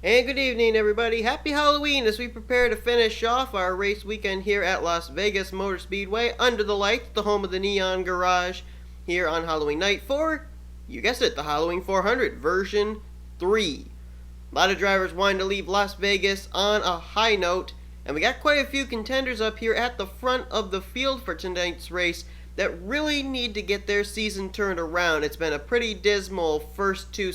And good evening, everybody. Happy Halloween as we prepare to finish off our race weekend here at Las Vegas Motor Speedway under the lights, the home of the Neon Garage, here on Halloween night for, you guessed it, the Halloween 400 version 3. A lot of drivers wanting to leave Las Vegas on a high note, and we got quite a few contenders up here at the front of the field for tonight's race that really need to get their season turned around. It's been a pretty dismal first two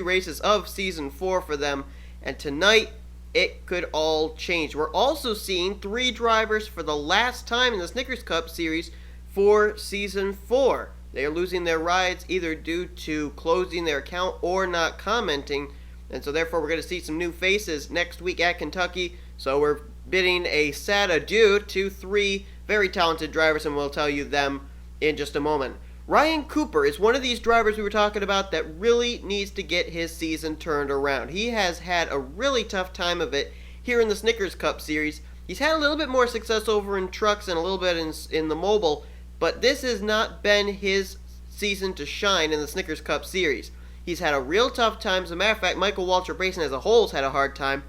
races of season 4 for them, and tonight it could all change. We're also seeing 3 drivers for the last time in the Snickers Cup series for season 4. They are losing their rides either due to closing their account or not commenting, and so therefore we're going to see some new faces next week at Kentucky. So we're bidding a sad adieu to 3 very talented drivers, and we'll tell you them in just a moment. Ryan Cooper is one of these drivers we were talking about that really needs to get his season turned around. He has had a really tough time of it here in the Snickers Cup series. He's had a little bit more success over in trucks and a little bit in the mobile, but this has not been his season to shine in the Snickers Cup series. He's had a real tough time. As a matter of fact, Michael Walch Racing as a whole has had a hard time,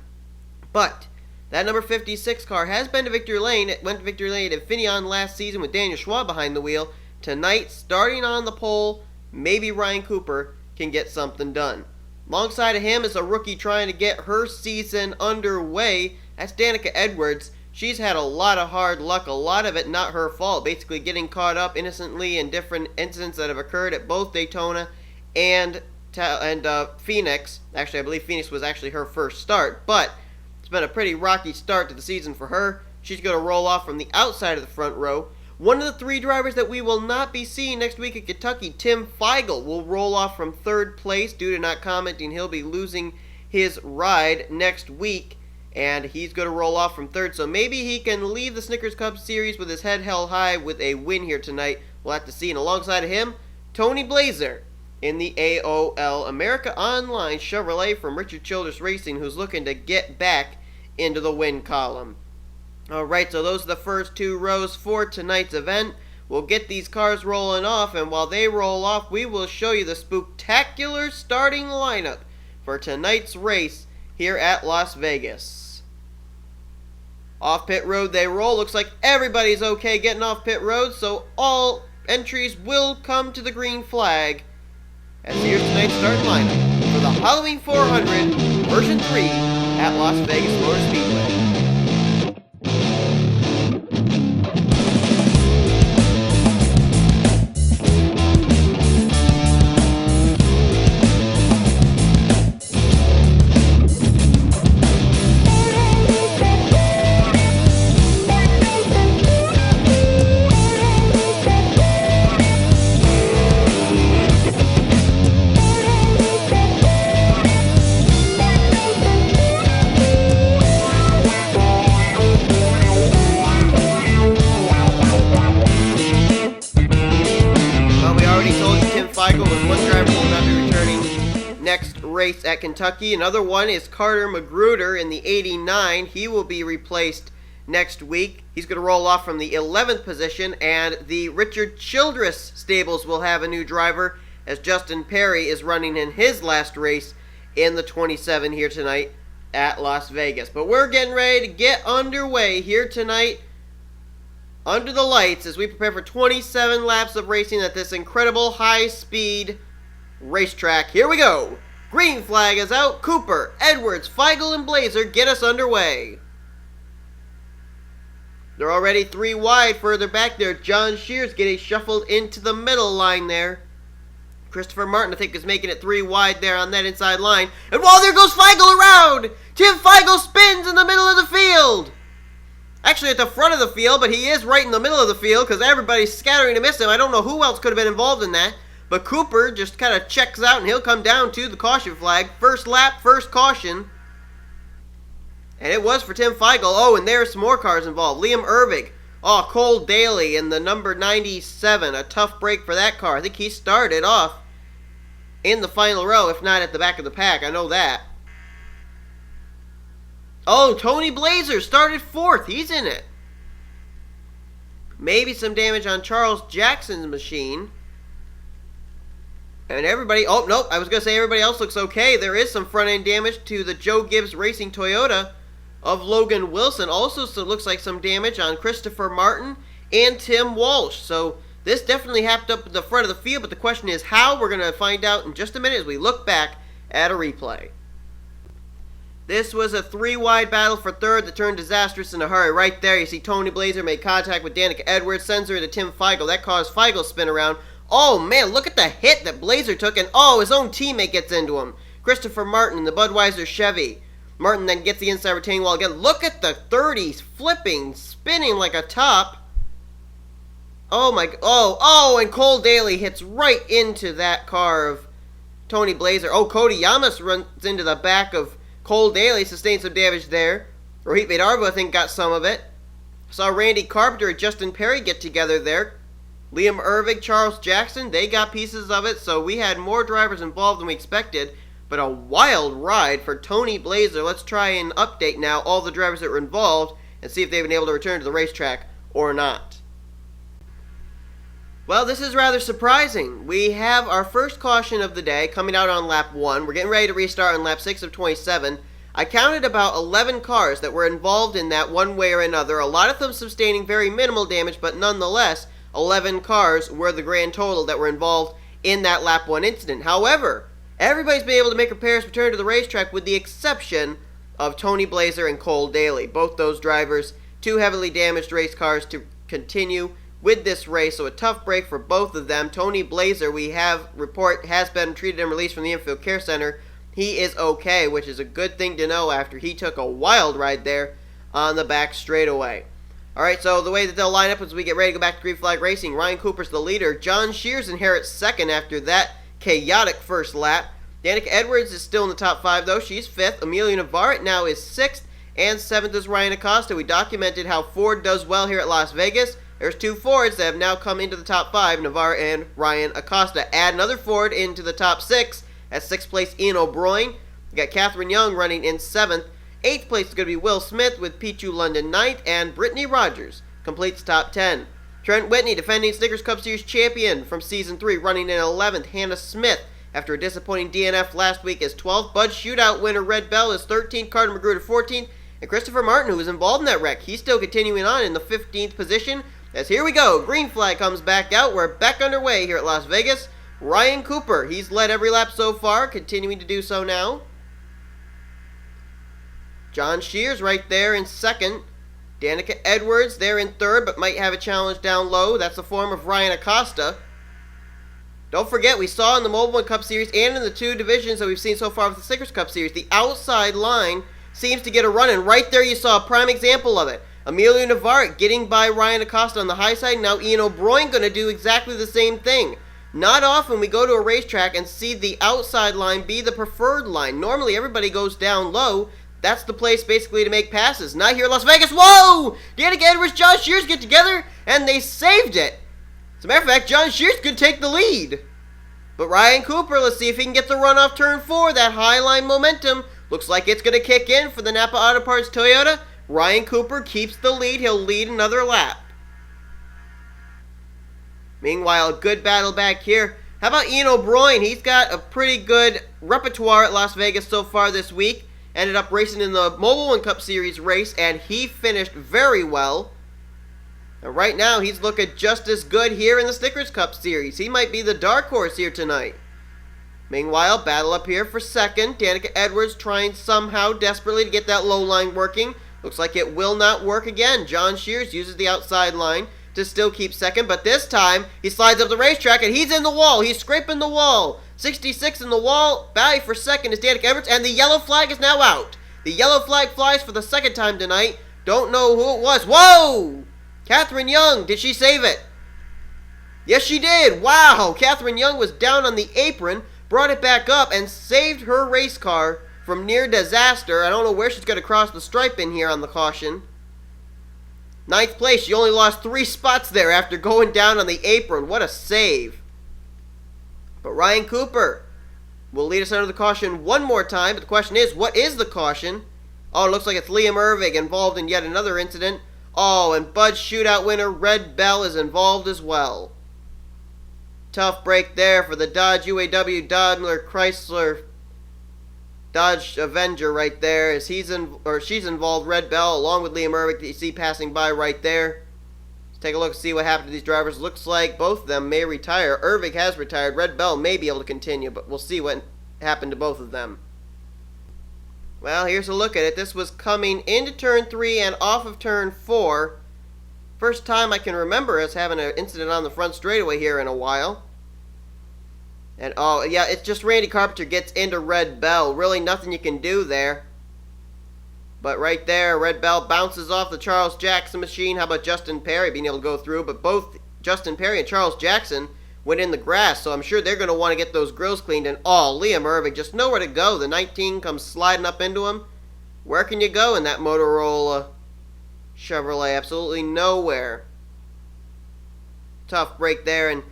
but that number 56 car has been to victory lane. It went to victory lane at Finion last season with Daniel Schwab behind the wheel. Tonight, starting on the pole, maybe Ryan Cooper can get something done. Alongside of him is a rookie trying to get her season underway. That's Danica Edwards. She's had a lot of hard luck, a lot of it not her fault, basically getting caught up innocently in different incidents that have occurred at both Daytona and Phoenix. Actually, I believe Phoenix was actually her first start, but it's been a pretty rocky start to the season for her. She's going to roll off from the outside of the front row. One of the 3 drivers that we will not be seeing next week at Kentucky, Tim Fiegel, will roll off from 3rd place due to not commenting. He'll be losing his ride next week, and he's going to roll off from 3rd. So maybe he can leave the Snickers Cup series with his head held high with a win here tonight. We'll have to see. And alongside of him, Tony Blaiser in the AOL America Online Chevrolet from Richard Childress Racing, who's looking to get back into the win column. Alright, so those are the first 2 rows for tonight's event. We'll get these cars rolling off, and while they roll off, we will show you the spooktacular starting lineup for tonight's race here at Las Vegas. Off pit road they roll. Looks like everybody's okay getting off pit road, so all entries will come to the green flag. As here's tonight's starting lineup for the Halloween 400 version 3 at Las Vegas Motor Speedway. Race at Kentucky. Another one is Carter Magruder in the 89. He will be replaced next week. He's going to roll off from the 11th position, and the Richard Childress stables will have a new driver as Justin Perry is running in his last race in the 27 here tonight at Las Vegas. But we're getting ready to get underway here tonight under the lights as we prepare for 27 laps of racing at this incredible high-speed racetrack. Here we go. Green flag is out. Cooper, Edwards, Fiegel, and Blaiser get us underway. They're already 3 wide further back there. John Shears getting shuffled into the middle line there. Christopher Martin, I think, is making it 3 wide there on that inside line. And while there goes Fiegel around! Tim Fiegel spins in the middle of the field. Actually at the front of the field, but he is right in the middle of the field because everybody's scattering to miss him. I don't know who else could have been involved in that. But Cooper just kind of checks out, and he'll come down to the caution flag. First lap, first caution. And it was for Tim Fiegel. Oh, and there's some more cars involved. Liam Urevig. Oh, Cole Daly in the number 97. A tough break for that car. I think he started off in the final row, if not at the back of the pack. I know that. Oh, Tony Blaiser started 4th. He's in it. Maybe some damage on Charles Jackson's machine. And everybody, oh, nope, I was going to say everybody else looks okay. There is some front-end damage to the Joe Gibbs Racing Toyota of Logan Wilson. Also, so looks like some damage on Christopher Martin and Tim Walch. So this definitely happened up at the front of the field, but the question is how? We're going to find out in just a minute as we look back at a replay. This was a 3-wide battle for third that turned disastrous in a hurry. Right there, you see Tony Blaiser made contact with Danica Edwards, sends her to Tim Fiegel. That caused Fiegel to spin around. Oh, man, look at the hit that Blaiser took, and oh, his own teammate gets into him. Christopher Martin in the Budweiser Chevy. Martin then gets the inside retaining wall again. Look at the 30s flipping, spinning like a top. Oh, my, and Cole Daly hits right into that car of Tony Blaiser. Oh, Cody Llamas runs into the back of Cole Daly, sustained some damage there. Rohit Vadarevu, I think, got some of it. Saw Randy Carpenter and Justin Perry get together there. Liam Urevig, Charles Jackson, they got pieces of it, so we had more drivers involved than we expected, but a wild ride for Tony Blaiser. Let's try and update now all the drivers that were involved and see if they've been able to return to the racetrack or not. Well, this is rather surprising. We have our first caution of the day coming out on lap 1. We're getting ready to restart on lap 6 of 27. I counted about 11 cars that were involved in that one way or another, a lot of them sustaining very minimal damage, but nonetheless, 11 cars were the grand total that were involved in that lap 1 incident. However, everybody's been able to make repairs, return to the racetrack with the exception of Tony Blaiser and Cole Daly. Both those drivers, 2 heavily damaged race cars to continue with this race, so a tough break for both of them. Tony Blaiser, we have report, has been treated and released from the infield care center. He is okay, which is a good thing to know after he took a wild ride there on the back straightaway. Alright, so the way that they'll line up as we get ready to go back to Green Flag Racing, Ryan Cooper's the leader. John Shears inherits second after that chaotic first lap. Danica Edwards is still in the top 5, though. She's 5th. Amelia Navarrete now is 6th. And 7th is Ryan Acosta. We documented how Ford does well here at Las Vegas. There's 2 Fords that have now come into the top 5, Navarrete and Ryan Acosta. Add another Ford into the top 6. At 6th place, Ian O'Broin. We got Catherine Young running in 7th. 8th place is going to be Will Smith with Pichu London 9th, and Brittany Rogers completes top 10. Trent Whitney, defending Snickers Cup Series champion from Season 3, running in 11th. Hannah Smith, after a disappointing DNF last week, is 12th. Bud Shootout winner Red Belle is 13th. Carter Magruder 14th. And Christopher Martin, who was involved in that wreck, he's still continuing on in the 15th position. As here we go, green flag comes back out. We're back underway here at Las Vegas. Ryan Cooper, he's led every lap so far, continuing to do so now. John Shears right there in 2nd. Danica Edwards there in 3rd, but might have a challenge down low. That's the form of Ryan Acosta. Don't forget, we saw in the Mobile One Cup Series and in the 2 divisions that we've seen so far with the Snickers Cup Series, the outside line seems to get a run, and right there you saw a prime example of it. Amelia Navarrete getting by Ryan Acosta on the high side. Now Ian O'Broin going to do exactly the same thing. Not often we go to a racetrack and see the outside line be the preferred line. Normally everybody goes down low. That's the place basically to make passes. Not here in Las Vegas. Whoa! Danica Edwards, John Shears get together, and they saved it. As a matter of fact, John Shears could take the lead. But Ryan Cooper, let's see if he can get the run off turn 4. That high line momentum looks like it's going to kick in for the Napa Auto Parts Toyota. Ryan Cooper keeps the lead. He'll lead another lap. Meanwhile, a good battle back here. How about Ian O'Broin? He's got a pretty good repertoire at Las Vegas so far this week. Ended up racing in the Mobile One Cup Series race, and he finished very well. And right now, he's looking just as good here in the Snickers Cup Series. He might be the dark horse here tonight. Meanwhile, battle up here for 2nd. Danica Edwards trying somehow desperately to get that low line working. Looks like it will not work again. John Shears uses the outside line to still keep 2nd, but this time he slides up the racetrack and he's in the wall. He's scraping the wall. 66 in the wall. Battle for 2nd is Danica Edwards, and the yellow flag is now out. The yellow flag flies for the 2nd time tonight. Don't know who it was. Whoa! Catherine Young, did she save it? Yes, she did. Wow! Catherine Young was down on the apron, brought it back up, and saved her race car from near disaster. I don't know where she's going to cross the stripe in here on the caution. 9th place, she only lost 3 spots there after going down on the apron. What a save. But Ryan Cooper will lead us under the caution one more time. But the question is, what is the caution? Oh, it looks like it's Liam Urevig involved in yet another incident. Oh, and Bud's Shootout winner Red Belle is involved as well. Tough break there for the Dodge UAW Daimler Chrysler Dodge Avenger right there, as she's involved. Red Belle along with Liam Urevig that you see passing by right there. Let's take a look and see what happened to these drivers. Looks like both of them may retire. Urevig has retired. Red Belle may be able to continue, but we'll see what happened to both of them. Well, here's a look at it. This was coming into turn 3 and off of turn 4. First time I can remember us having an incident on the front straightaway here in a while. And oh, yeah, it's just Randy Carpenter gets into Red Belle. Really nothing you can do there. But right there, Red Belle bounces off the Charles Jackson machine. How about Justin Perry being able to go through? But both Justin Perry and Charles Jackson went in the grass, so I'm sure they're going to want to get those grills cleaned. And oh, Liam Urevig just nowhere to go. The 19 comes sliding up into him. Where can you go in that Motorola Chevrolet? Absolutely nowhere. Tough break there, and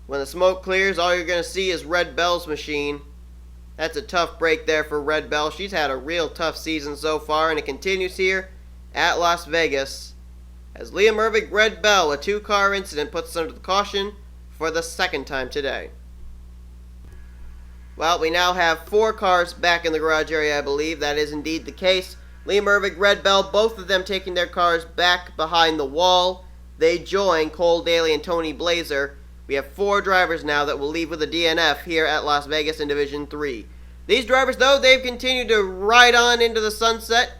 when the smoke clears, all you're going to see is Red Belle's machine. That's a tough break there for Red Belle. She's had a real tough season so far, and it continues here at Las Vegas. As Liam Urevig, Red Belle, a 2-car incident, puts us under the caution for the second time today. Well, we now have 4 cars back in the garage area, I believe. That is indeed the case. Liam Urevig, Red Belle, both of them taking their cars back behind the wall. They join Cole Daly and Tony Blaiser. We have 4 drivers now that will leave with a DNF here at Las Vegas in Division 3. These drivers, though, they've continued to ride on into the sunset,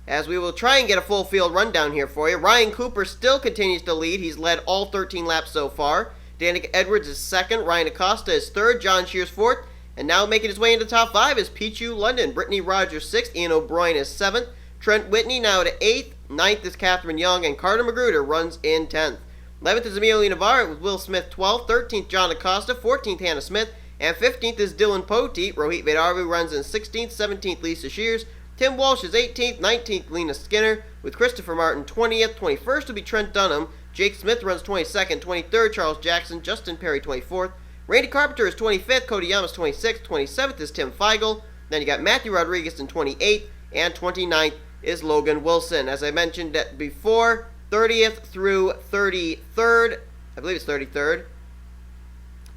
as we will try and get a full field rundown here for you. Ryan Cooper still continues to lead. He's led all 13 laps so far. Danica Edwards is second. Ryan Acosta is third. John Shears fourth. And now making his way into the top 5 is Pichu London. Brittany Rogers sixth. Ian O Broin is seventh. Trent Whitney now to 8th. 9th is Catherine Young. And Carter Magruder runs in 10th. 11th is Emilio Navarrete with Will Smith 12th. 13th, John Acosta. 14th, Hannah Smith. And 15th is Dylan Poteet. Rohit Vadarevu runs in 16th. 17th, Lisa Shears. Tim Walsh is 18th. 19th, Lena Skinner. With Christopher Martin 20th. 21st will be Trent Dunham. Jake Smith runs 22nd. 23rd, Charles Jackson. Justin Perry 24th. Randy Carpenter is 25th. Cody Llamas 26th. 27th is Tim Fiegel. Then you got Matthew Rodriguez in 28th. And 29th is Logan Wilson. As I mentioned before, 30th through 33rd, I believe it's 33rd,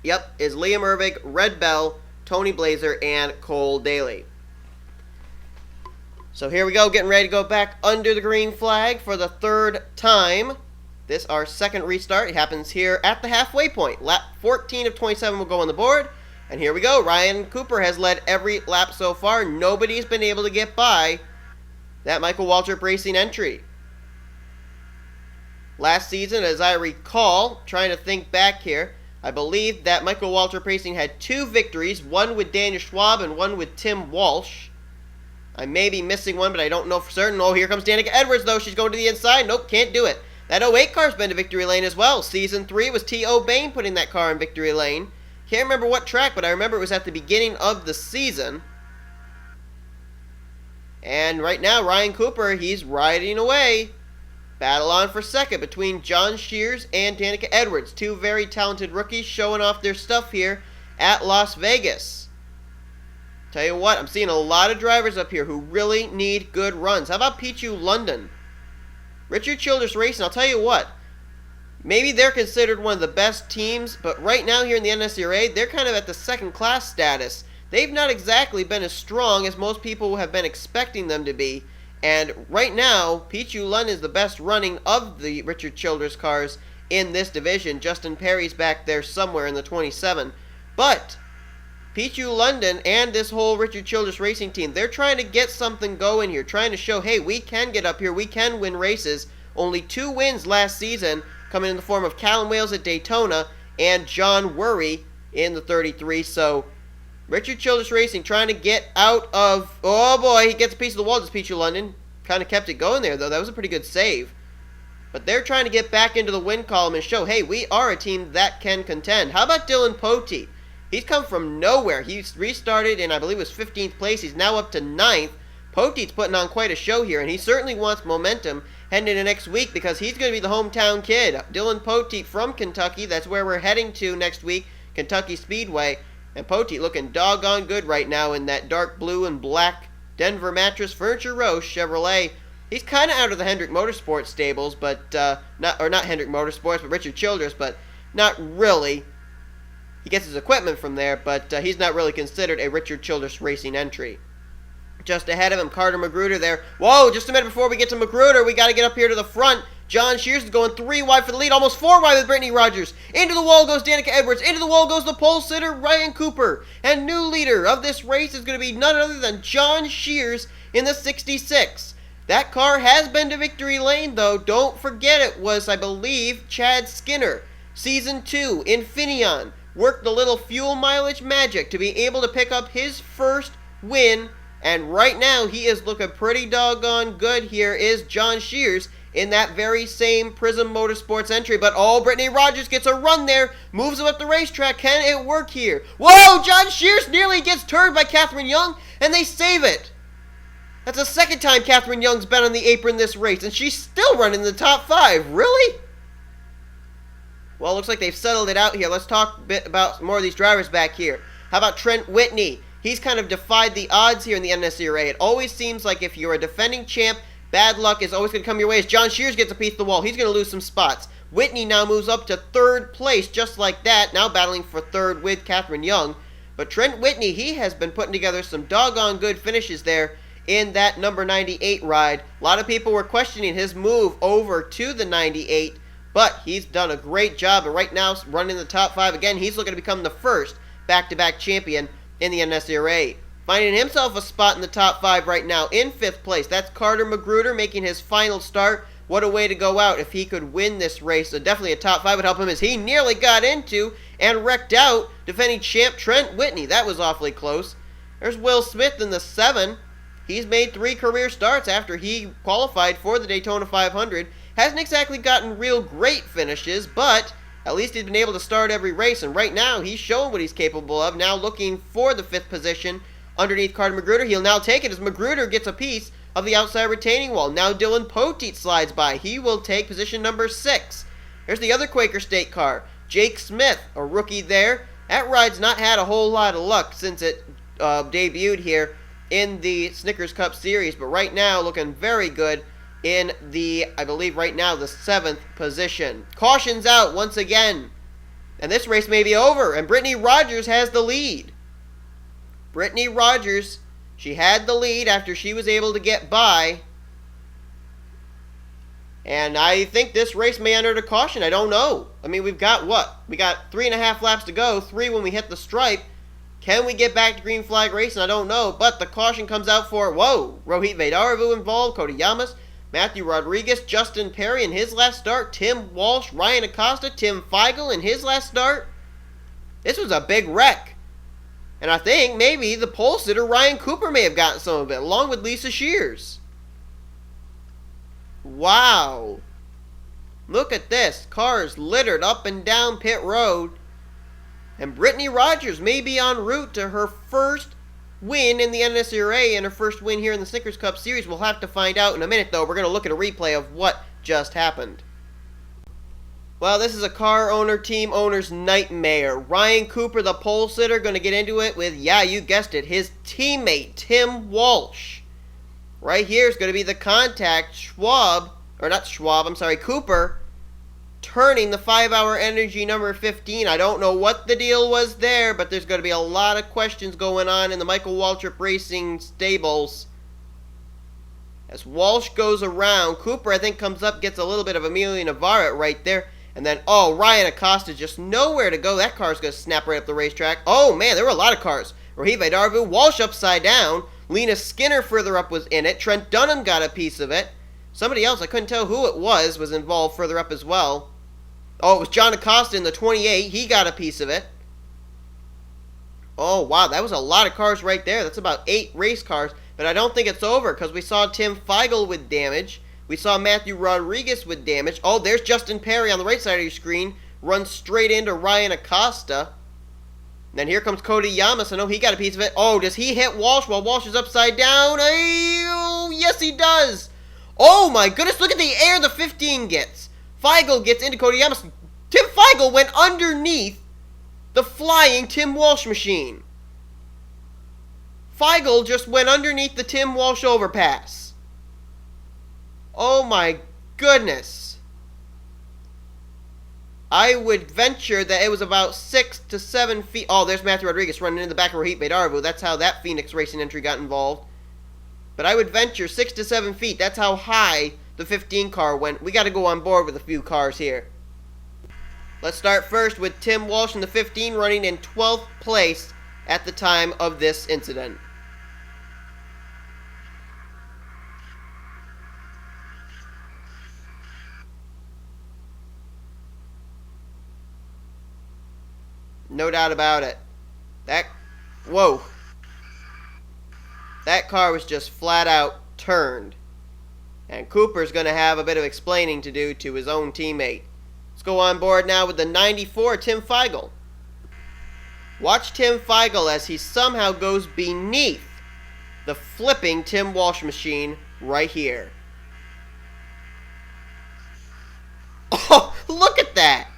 yep, is Liam Urevig, Red Belle, Tony Blaiser, and Cole Daly. So here we go, getting ready to go back under the green flag for the 3rd time. This our second restart. It happens here at the halfway point. Lap 14 of 27 will go on the board. And here we go. Ryan Cooper has led every lap so far. Nobody's been able to get by that Michael Waltrip Racing entry. Last season, as I recall, trying to think back here, I believe that Michael Waltrip Racing had 2 victories, one with Daniel Schwab and one with Tim Walsh. I may be missing one, but I don't know for certain. Oh, here comes Danica Edwards, though. She's going to the inside. Nope, can't do it. That 08 car's been to victory lane as well. Season 3 was T.O. Bain putting that car in victory lane. Can't remember what track, but I remember it was at the beginning of the season. And right now, Ryan Cooper, he's riding away. Battle on for second between John Shears and Danica Edwards. 2 very talented rookies showing off their stuff here at Las Vegas. Tell you what, I'm seeing a lot of drivers up here who really need good runs. How about Pichu London? Richard Childress Racing, I'll tell you what. Maybe they're considered one of the best teams, but right now here in the NNSCRA, they're kind of at the second class status. They've not exactly been as strong as most people have been expecting them to be. And right now, Pichu London is the best running of the Richard Childress cars in this division. Justin Perry's back there somewhere in the 27. But Pichu London and this whole Richard Childress Racing team, they're trying to get something going here, trying to show, hey, we can get up here, we can win races. Only 2 wins last season, coming in the form of Callum Wales at Daytona and John Worry in the 33. So Richard Childress Racing trying to get out of... Oh boy, he gets a piece of the wall, just Pichu London. Kind of kept it going there, though. That was a pretty good save. But they're trying to get back into the win column and show, hey, we are a team that can contend. How about Dylan Poteet? He's come from nowhere. He's restarted in, I believe it was 15th place. He's now up to 9th. Poteet's putting on quite a show here, and he certainly wants momentum heading into next week because he's going to be the hometown kid. Dylan Poteet from Kentucky. That's where we're heading to next week, Kentucky Speedway. And Poteet looking doggone good right now in that dark blue and black Denver Mattress Furniture Row Chevrolet. He's kind of out of the Hendrick Motorsports stables, but not Hendrick Motorsports, but Richard Childress, but not really. He gets his equipment from there, but he's not really considered a Richard Childress Racing entry. Just ahead of him, Carter Magruder there. Whoa, just a minute before we get to Magruder, we got to get up here to the front. John Shears is going 3 wide for the lead, almost 4 wide with Brittany Rogers. Into the wall goes Danica Edwards. Into the wall goes the pole sitter, Ryan Cooper. And new leader of this race is going to be none other than John Shears in the 66. That car has been to victory lane, though. Don't forget it was, I believe, Chad Skinner. Season 2, Infineon, worked the little fuel mileage magic to be able to pick up his first win. And right now, he is looking pretty doggone good here, is John Shears, in that very same Prism Motorsports entry. But, oh, Brittany Rogers gets a run there, moves him up the racetrack. Can it work here? Whoa, John Shears nearly gets turned by Catherine Young, and they save it. That's the second time Catherine Young's been on the apron this race, and she's still running the top 5. Really? Well, it looks like they've settled it out here. Let's talk a bit about more of these drivers back here. How about Trent Whitney? He's kind of defied the odds here in the NNSCRA. It always seems like if you're a defending champ, bad luck is always going to come your way. As John Shears gets a piece of the wall, he's going to lose some spots. Whitney now moves up to 3rd place, just like that, now battling for 3rd with Catherine Young. But Trent Whitney, he has been putting together some doggone good finishes there in that number 98 ride. A lot of people were questioning his move over to the 98, but he's done a great job, and right now running the top 5 again. He's looking to become the first back-to-back champion in the NNSCRA. Finding himself a spot in the top 5 right now in 5th place. That's Carter Magruder making his final start. What a way to go out if he could win this race. So definitely a top 5 would help him, as he nearly got into and wrecked out defending champ Trent Whitney. That was awfully close. There's Will Smith in the 7. He's made 3 career starts after he qualified for the Daytona 500. Hasn't exactly gotten real great finishes, but at least he's been able to start every race, and right now he's showing what he's capable of. Now looking for the 5th position underneath Carter Magruder. He'll now take it as Magruder gets a piece of the outside retaining wall. Now Dylan Poteet slides by. He will take position number 6. Here's the other Quaker State car. Jake Smith, a rookie there. That ride's not had a whole lot of luck since it debuted here in the Snickers Cup Series, but right now looking very good in the, I believe right now, the 7th position. Caution's out once again, and this race may be over, and Brittany Rogers has the lead. Brittany Rogers, she had the lead after she was able to get by, and I think this race may enter to caution. I don't know. I mean, we've got what? We got 3.5 laps to go, 3 when we hit the stripe. Can we get back to green flag racing? I don't know, but the caution comes out for, whoa, Rohit Vadarevu involved, Cody Llamas, Matthew Rodriguez, Justin Perry in his last start, Tim Walch, Ryan Acosta, Tim Fiegel in his last start. This was a big wreck. And I think maybe the pole sitter Ryan Cooper may have gotten some of it, along with Lisa Shears. Wow. Look at this. Cars littered up and down pit road. And Brittany Rogers may be en route to her first win in the NNSCRA and her first win here in the Snickers Cup Series. We'll have to find out in a minute, though. We're going to look at a replay of what just happened. Well, this is a car owner, team owner's nightmare. Ryan Cooper, the pole sitter, going to get into it with, yeah, you guessed it, his teammate, Tim Walsh. Right here is going to be the contact, Cooper, turning the 5-hour energy number 15. I don't know what the deal was there, but there's going to be a lot of questions going on in the Michael Waltrip Racing stables. As Walsh goes around, Cooper, I think, comes up, gets a little bit of Amelia Navarrete right there. And then, oh, Ryan Acosta just nowhere to go. That car's going to snap right up the racetrack. Oh, man, there were a lot of cars. Rohit Vadarevu, Walsh upside down. Lena Skinner further up was in it. Trent Dunham got a piece of it. Somebody else, I couldn't tell who it was involved further up as well. Oh, it was John Acosta in the 28. He got a piece of it. Oh, wow, that was a lot of cars right there. That's about 8 race cars. But I don't think it's over, because we saw Tim Fiegel with damage. We saw Matthew Rodriguez with damage. Oh, there's Justin Perry on the right side of your screen. Runs straight into Ryan Acosta. And then here comes Cody Llamas. I know he got a piece of it. Oh, does he hit Walsh while Walsh is upside down? Oh, yes, he does. Oh, my goodness. Look at the air the 15 gets. Fiegel gets into Cody Llamas. Tim Fiegel went underneath the flying Tim Walsh machine. Fiegel just went underneath the Tim Walsh overpass. Oh my goodness. I would venture that it was about 6 to 7 feet. Oh, there's Matthew Rodriguez running in the back of Rohit Vadarevu. That's how that Phoenix Racing entry got involved. But I would venture 6 to 7 feet. That's how high the 15 car went. We got to go on board with a few cars here. Let's start first with Tim Walch in the 15 running in 12th place at the time of this incident. No doubt about it. Whoa. That car was just flat out turned. And Cooper's going to have a bit of explaining to do to his own teammate. Let's go on board now with the 94, Tim Fiegel. Watch Tim Fiegel as he somehow goes beneath the flipping Tim Walch machine right here. Oh, look at that!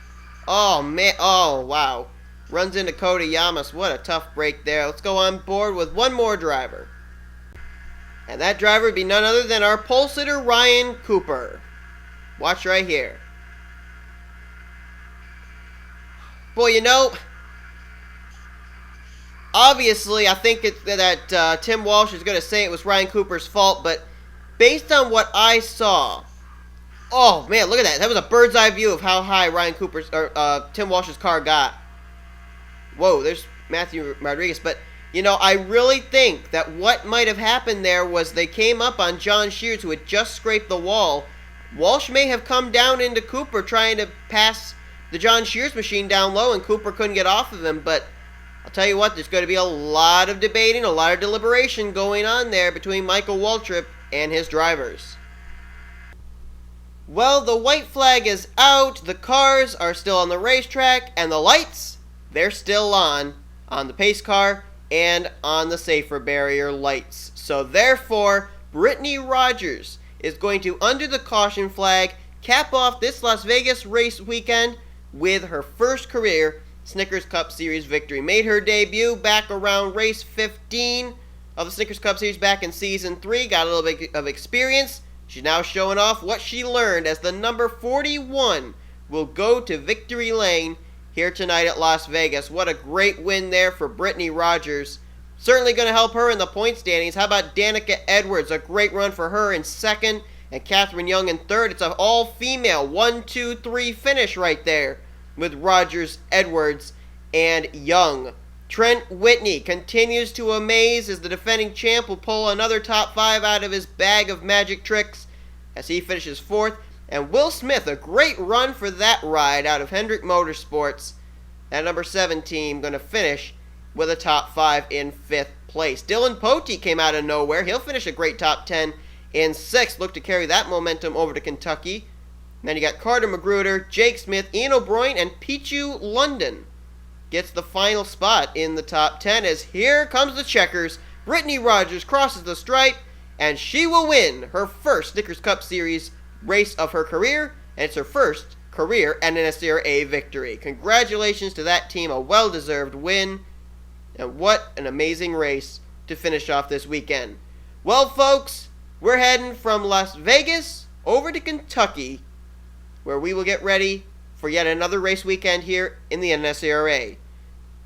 Oh, man. Oh, wow. Runs into Cody Llamas. What a tough break there. Let's go on board with one more driver. And that driver would be none other than our pole sitter, Ryan Cooper. Watch right here. Boy, you know, obviously I think that Tim Walch is going to say it was Ryan Cooper's fault, but based on what I saw, oh man, look at that. That was a bird's eye view of how high Tim Walsh's car got. Whoa, there's Matthew Rodriguez. But, you know, I really think that what might have happened there was they came up on John Shears, who had just scraped the wall. Walch may have come down into Cooper trying to pass the John Shears machine down low, and Cooper couldn't get off of him. But I'll tell you what, there's going to be a lot of debating, a lot of deliberation going on there between Michael Waltrip and his drivers. Well, the white flag is out, the cars are still on the racetrack, and the lights, they're still on the pace car and on the safer barrier lights. So therefore, Brittany Rogers is going to, under the caution flag, cap off this Las Vegas race weekend with her first career Snickers Cup Series victory. Made her debut back around race 15 of the Snickers Cup Series back in Season 3. Got a little bit of experience. She's now showing off what she learned as the number 41 will go to victory lane here tonight at Las Vegas. What a great win there for Brittany Rogers. Certainly going to help her in the point standings. How about Danica Edwards? A great run for her in second, and Catherine Young in third. It's an all-female 1-2-3 finish right there with Rogers, Edwards, and Young. Trent Whitney continues to amaze as the defending champ will pull another top 5 out of his bag of magic tricks as he finishes fourth. And Will Smith, a great run for that ride out of Hendrick Motorsports. That number 7 team going to finish with a top 5 in 5th place. Dylan Poteet came out of nowhere. He'll finish a great top 10 in 6th. Look to carry that momentum over to Kentucky. And then you got Carter Magruder, Jake Smith, Ian O Broin, and Pichu London gets the final spot in the top 10 as here comes the checkers. Brittany Rogers crosses the stripe, and she will win her first Snickers Cup Series race of her career, and it's her first career NNSCRA victory. Congratulations to that team, a well-deserved win, and what an amazing race to finish off this weekend. Well, folks, we're heading from Las Vegas over to Kentucky, where we will get ready for yet another race weekend here in the NNSCRA.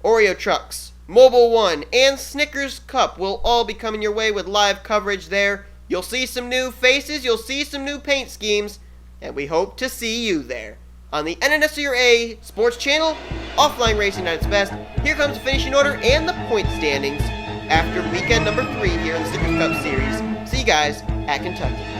Oreo Trucks, Mobile One, and Snickers Cup will all be coming your way with live coverage there. You'll see some new faces, you'll see some new paint schemes, and we hope to see you there. On the NNSCRA Sports Channel, Offline Racing at its best, here comes the finishing order and the point standings after weekend number 3 here in the Snickers Cup Series. See you guys at Kentucky.